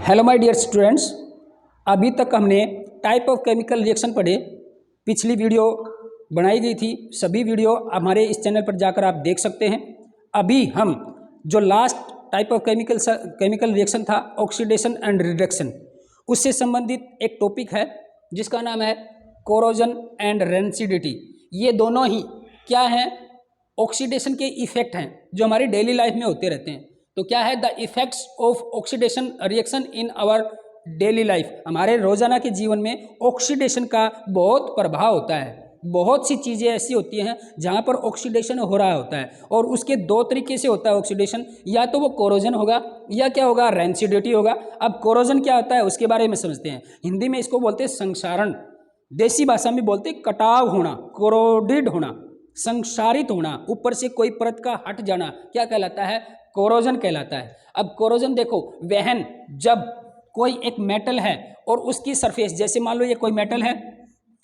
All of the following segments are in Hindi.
हेलो माय डियर स्टूडेंट्स, अभी तक हमने टाइप ऑफ केमिकल रिएक्शन पढ़े। पिछली वीडियो बनाई गई थी, सभी वीडियो हमारे इस चैनल पर जाकर आप देख सकते हैं। अभी हम जो last type of chemical reaction था ऑक्सीडेशन एंड रिडक्शन, उससे संबंधित एक टॉपिक है जिसका नाम है कोरोजन एंड रेंसिडिटी। ये दोनों ही क्या हैं? ऑक्सीडेशन के इफेक्ट हैं जो हमारी डेली लाइफ में होते रहते हैं। तो क्या है the effects of oxidation reaction in our daily life. हमारे रोजाना के जीवन में ऑक्सीडेशन का बहुत प्रभाव होता है। बहुत सी चीज़ें ऐसी होती हैं जहाँ पर ऑक्सीडेशन हो रहा होता है और उसके दो तरीके से होता है ऑक्सीडेशन, या तो वो कोरोजन होगा या क्या होगा, रेंसिडिटी होगा। अब कोरोजन क्या होता है उसके बारे में समझते हैं। हिंदी में इसको बोलते हैं संक्षारण, देसी भाषा में बोलते हैं कटाव होना, कोरोडिड होना, संक्षारित होना, ऊपर से कोई परत का हट जाना, क्या कहलाता है? कोरोजन कहलाता है। अब कोरोजन देखो, वहन, जब कोई एक मेटल है और उसकी सरफेस, जैसे मान लो ये कोई मेटल है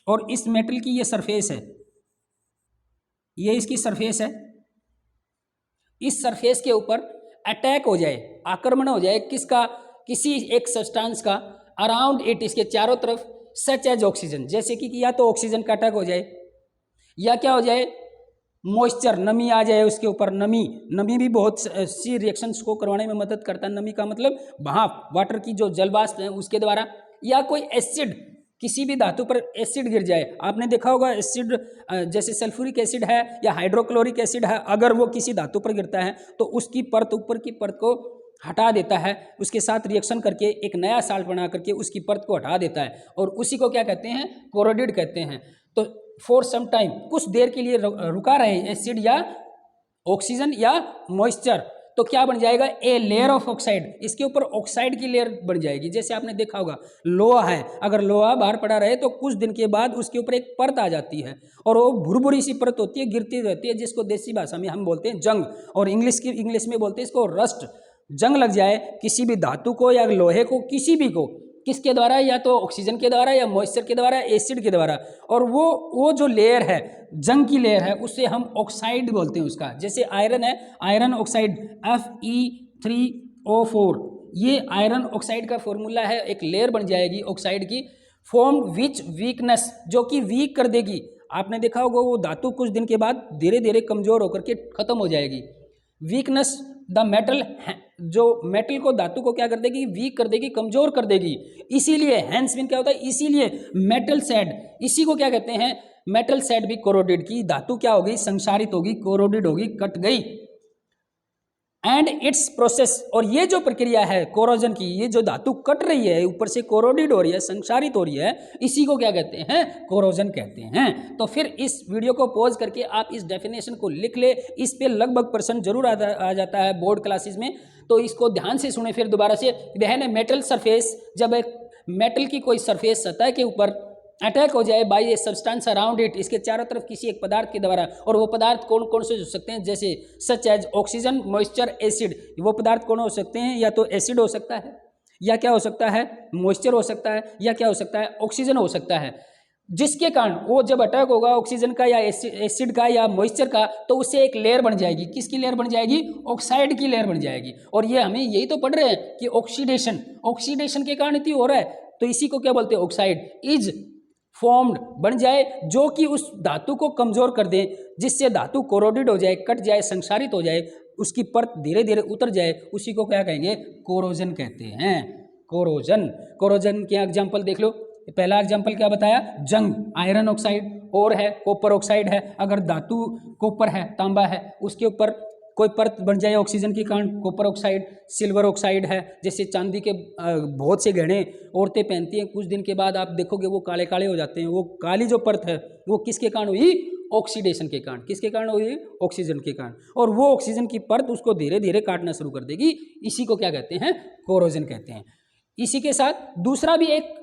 और इस मेटल की ये सरफेस है, ये इसकी सरफेस है, इस सरफेस के ऊपर अटैक हो जाए, आक्रमण हो जाए किसका? किसी एक सब्सटेंस का, अराउंड इट, इसके चारों तरफ, सच एज ऑक्सीजन, जैसे कि या तो ऑक्सीजन का अटैक हो जाए या क्या हो जाए, मॉइस्चर, नमी आ जाए उसके ऊपर। नमी भी बहुत सी रिएक्शंस को करवाने में मदद करता है। नमी का मतलब भाप, वाटर की जो जलवाष्प है उसके द्वारा, या कोई एसिड, किसी भी धातु पर एसिड गिर जाए। आपने देखा होगा एसिड, जैसे सल्फ्यूरिक एसिड है या हाइड्रोक्लोरिक एसिड है, अगर वो किसी धातु पर गिरता है तो उसकी परत, ऊपर की परत को हटा देता है, उसके साथ रिएक्शन करके एक नया साल्ट बना करके उसकी परत को हटा देता है, और उसी को क्या कहते हैं? कोरोडिड कहते हैं। तो फॉर सम टाइम, कुछ देर के लिए रुका रहे एसिड या ऑक्सीजन या मॉइस्चर, तो क्या बन जाएगा? ए लेयर ऑफ ऑक्साइड, इसके ऊपर ऑक्साइड की लेयर बन जाएगी। जैसे आपने देखा होगा लोहा है, अगर लोहा बाहर पड़ा रहे तो कुछ दिन के बाद उसके ऊपर एक परत आ जाती है और वो भुरभुरी सी परत होती है, गिरती रहती है, जिसको देसी भाषा में हम बोलते हैं जंग, और इंग्लिश में बोलते हैं इसको रस्ट। जंग लग जाए किसी भी धातु को या लोहे को, किसी भी को, किसके द्वारा? या तो ऑक्सीजन के द्वारा या मॉइस्चर के द्वारा, एसिड के द्वारा, और वो जो लेयर है, जंग की लेयर है, उससे हम ऑक्साइड बोलते हैं उसका। जैसे आयरन है, आयरन ऑक्साइड Fe3O4, ये आयरन ऑक्साइड का फॉर्मूला है। एक लेयर बन जाएगी ऑक्साइड की, फॉर्म विच वीकनेस, जो कि वीक कर देगी। आपने देखा होगा वो धातु कुछ दिन के बाद धीरे धीरे कमजोर होकर के खत्म हो जाएगी। वीकनेस द मेटल, जो मेटल को, धातु को क्या कर देगी? वीक कर देगी, कमजोर कर देगी। इसीलिए हैंस मीन क्या होता है? इसीलिए मेटल सेड, इसी को क्या कहते हैं? मेटल सेड भी कोरोडिड की धातु क्या होगी? संक्षारित होगी, कोरोडिड होगी, कट गई। एंड इट्स प्रोसेस, और ये जो प्रक्रिया है कोरोजन की, ये जो धातु कट रही है, ऊपर से कोरोडिड हो रही है, संक्षारित हो रही है, इसी को क्या कहते हैं? कोरोजन कहते हैं। तो फिर इस वीडियो को पॉज करके आप इस डेफिनेशन को लिख ले, इस पे लगभग प्रश्न जरूर आ जाता है बोर्ड क्लासेस में, तो इसको ध्यान से सुने फिर दोबारा से। वह मेटल सरफेस, जब एक मेटल की कोई सरफेस सतह के ऊपर अटैक हो जाए by a substance around it, इसके चारों तरफ किसी एक पदार्थ के द्वारा, और वो पदार्थ कौन कौन से हो सकते हैं? जैसे such as oxygen, moisture, acid. वो पदार्थ कौन हो सकते हैं? या तो एसिड हो सकता है, या क्या हो सकता है? मॉइस्चर हो सकता है, या क्या हो सकता है? ऑक्सीजन हो सकता है। जिसके कारण वो जब अटैक होगा ऑक्सीजन का या एसिड का या मॉइस्चर का, तो उससे एक लेयर बन जाएगी। किसकी लेयर बन जाएगी? ऑक्साइड की लेयर बन जाएगी। और ये हमें यही तो पढ़ रहे हैं कि ऑक्सीडेशन के कारण इतनी हो रहा है, तो इसी को क्या बोलते हैं? ऑक्साइड इज फॉर्म्ड, बन जाए, जो कि उस धातु को कमजोर कर दे, जिससे धातु कोरोडिड हो जाए, कट जाए, संक्षारित हो जाए, उसकी परत धीरे धीरे उतर जाए, उसी को क्या कहेंगे? कोरोजन कहते हैं। कोरोजन के एग्जाम्पल देख लो। पहला एग्जाम्पल क्या बताया? जंग, आयरन ऑक्साइड, और है कॉपर ऑक्साइड है, अगर धातु कॉपर है, तांबा है, उसके ऊपर कोई परत बन जाए ऑक्सीजन के कारण, कॉपर ऑक्साइड। सिल्वर ऑक्साइड है, जैसे चांदी के बहुत से गहने औरतें पहनती हैं, कुछ दिन के बाद आप देखोगे वो काले काले हो जाते हैं। वो काली जो परत है वो किसके कारण हुई? ऑक्सीडेशन के कारण। किसके कारण हुई? ऑक्सीजन के कारण। और वो ऑक्सीजन की परत उसको धीरे धीरे काटना शुरू कर देगी, इसी को क्या कहते हैं? कोरोजन कहते हैं। इसी के साथ दूसरा भी एक,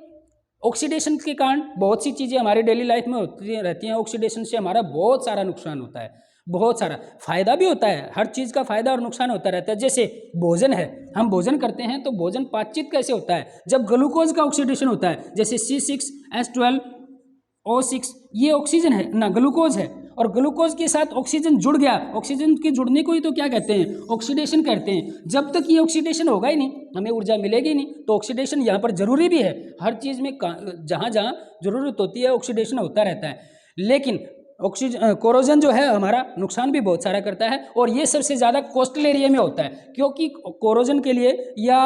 ऑक्सीडेशन के कारण बहुत सी चीज़ें हमारे डेली लाइफ में होती रहती हैं। ऑक्सीडेशन से हमारा बहुत सारा नुकसान होता है, बहुत सारा फायदा भी होता है। हर चीज़ का फायदा और नुकसान होता रहता है। जैसे भोजन है, हम भोजन करते हैं तो भोजन पाचित कैसे होता है? जब ग्लूकोज का ऑक्सीडेशन होता है, जैसे C6H12O6, ये ऑक्सीजन है ना, ग्लूकोज है, और ग्लूकोज के साथ ऑक्सीजन जुड़ गया, ऑक्सीजन के जुड़ने को ही तो क्या कहते हैं, ऑक्सीडेशन कहते हैं। जब तक ये ऑक्सीडेशन होगा ही नहीं, हमें ऊर्जा मिलेगी नहीं। तो ऑक्सीडेशन यहाँ पर जरूरी भी है, हर चीज़ में जहाँ जहाँ जरूरत होती है ऑक्सीडेशन होता रहता है। लेकिन कोरोजन जो है हमारा नुकसान भी बहुत सारा करता है, और ये सबसे ज़्यादा कोस्टल एरिया में होता है, क्योंकि कोरोजन के लिए या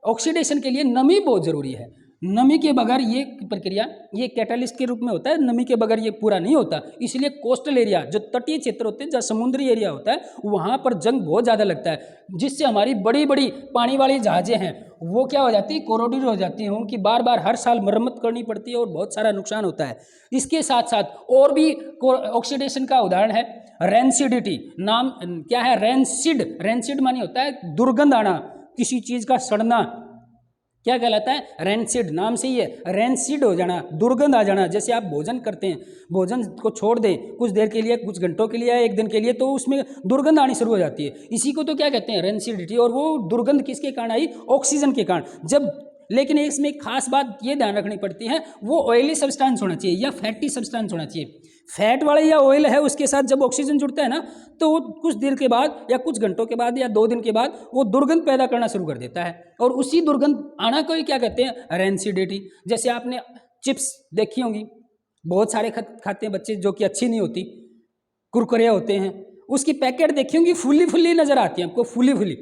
ऑक्सीडेशन के लिए नमी बहुत ज़रूरी है। नमी के बगैर ये प्रक्रिया, ये कैटालिस्ट के रूप में होता है, नमी के बगैर ये पूरा नहीं होता। इसलिए कोस्टल एरिया, जो तटीय क्षेत्र होते हैं, जहाँ समुद्री एरिया होता है, वहाँ पर जंग बहुत ज़्यादा लगता है, जिससे हमारी बड़ी बड़ी पानी वाली जहाज़ें हैं वो क्या हो जाती है, कोरोडेड हो जाती हैं, उनकी बार बार हर साल मरम्मत करनी पड़ती है और बहुत सारा नुकसान होता है। इसके साथ साथ और भी ऑक्सीडेशन का उदाहरण है रेंसिडिटी। नाम क्या है, रेंसिड। रेंसिड मानी होता है दुर्गंध आना, किसी चीज़ का सड़ना, क्या कहलाता है, रेंसिड। नाम से ही है, रेंसिड हो जाना, दुर्गंध आ जाना। जैसे आप भोजन करते हैं, भोजन को छोड़ दें कुछ देर के लिए, कुछ घंटों के लिए या एक दिन के लिए, तो उसमें दुर्गंध आनी शुरू हो जाती है। इसी को तो क्या कहते हैं, रेंसिडिटी। और वो दुर्गंध किसके कारण आई, ऑक्सीजन के कारण। जब लेकिन इसमें एक खास बात ये ध्यान रखनी पड़ती है, वो ऑयली सब्सटेंस होना चाहिए या फैटी सब्सटेंस होना चाहिए। फैट वाला या ऑयल है, उसके साथ जब ऑक्सीजन जुड़ता है ना, तो वो कुछ देर के बाद या कुछ घंटों के बाद या 2 दिन के बाद वो दुर्गंध पैदा करना शुरू कर देता है, और उसी दुर्गंध आना को ही क्या कहते हैं, रेंसिडिटी। जैसे आपने चिप्स देखी होंगी, बहुत सारे खाते हैं बच्चे, जो कि अच्छी नहीं होती, कुरकुरे होते हैं, उसकी पैकेट देखी होंगी, फुली फुली नज़र आती है आपको, फुली फुली।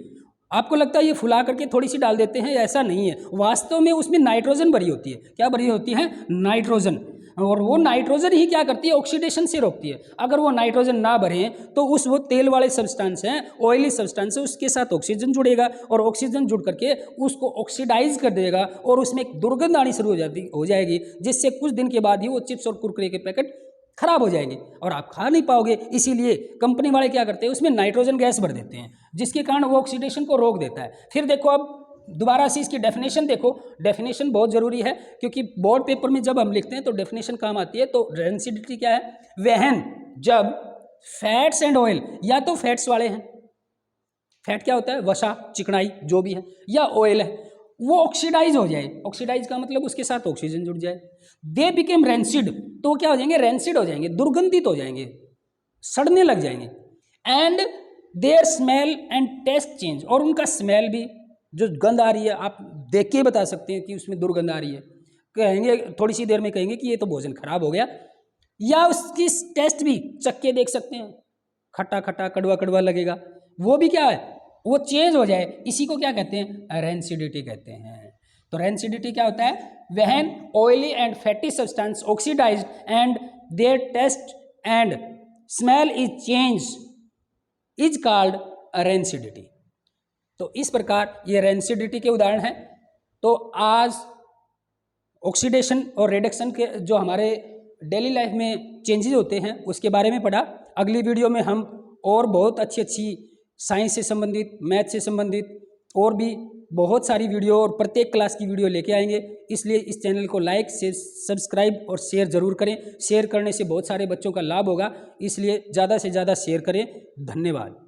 आपको लगता है ये फुला करके थोड़ी सी डाल देते हैं, ऐसा नहीं है। वास्तव में उसमें नाइट्रोजन भरी होती है। क्या भरी होती है, नाइट्रोजन। और वो नाइट्रोजन ही क्या करती है, ऑक्सीडेशन से रोकती है। अगर वो नाइट्रोजन ना भरे तो उस वो तेल वाले सब्सटेंस हैं, ऑयली सब्सटेंस है, उसके साथ ऑक्सीजन जुड़ेगा, और ऑक्सीजन जुड़ करके उसको ऑक्सीडाइज कर देगा, और उसमें एक दुर्गंध आनी शुरू हो जाएगी, जिससे कुछ दिन के बाद ही वो चिप्स और कुरकुरे के पैकेट खराब हो जाएंगे और आप खा नहीं पाओगे। इसीलिए कंपनी वाले क्या करते हैं, उसमें नाइट्रोजन गैस भर देते हैं, जिसके कारण वो ऑक्सीडेशन को रोक देता है। फिर देखो, अब दोबारा से इसकी डेफिनेशन देखो। डेफिनेशन बहुत ज़रूरी है, क्योंकि बोर्ड पेपर में जब हम लिखते हैं तो डेफिनेशन काम आती है। तो रेंसिडिटी क्या है, वहन जब फैट्स एंड ऑयल, या तो फैट्स वाले हैं, फैट क्या होता है, वसा, चिकनाई जो भी है, या ऑयल है, वो ऑक्सीडाइज हो जाए। ऑक्सीडाइज का मतलब उसके साथ ऑक्सीजन जुड़ जाए। दे बिकेम रेंसिड, तो क्या हो जाएंगे, रेंसिड हो जाएंगे, दुर्गंधित हो जाएंगे, सड़ने लग जाएंगे। And their smell and taste change, और उनका स्मेल भी, जो गंध आ रही है, आप देख के बता सकते हैं कि उसमें दुर्गंध आ रही है। कहेंगे थोड़ी सी देर में कहेंगे कि ये तो भोजन खराब हो गया, या उसकी टेस्ट भी चख के देख सकते हैं, खट्टा खट्टा कड़वा कड़वा लगेगा, वो भी क्या है, वो चेंज हो जाए। इसी को क्या कहते हैं, रेंसिडिटी कहते हैं। तो रेंसिडिटी क्या होता है, when oily and fatty substance oxidized and their taste and smell is change is called rancidity. तो इस प्रकार ये रेंसिडिटी के उदाहरण हैं। तो आज ऑक्सीडेशन और रिडक्शन के जो हमारे डेली लाइफ में चेंजेस होते हैं उसके बारे में पढ़ा। अगली वीडियो में हम और बहुत अच्छी साइंस से संबंधित, मैथ से संबंधित और भी बहुत सारी वीडियो और प्रत्येक क्लास की वीडियो लेके आएंगे। इसलिए इस चैनल को लाइक से सब्सक्राइब और शेयर ज़रूर करें। शेयर करने से बहुत सारे बच्चों का लाभ होगा, इसलिए ज़्यादा से ज़्यादा शेयर करें। धन्यवाद।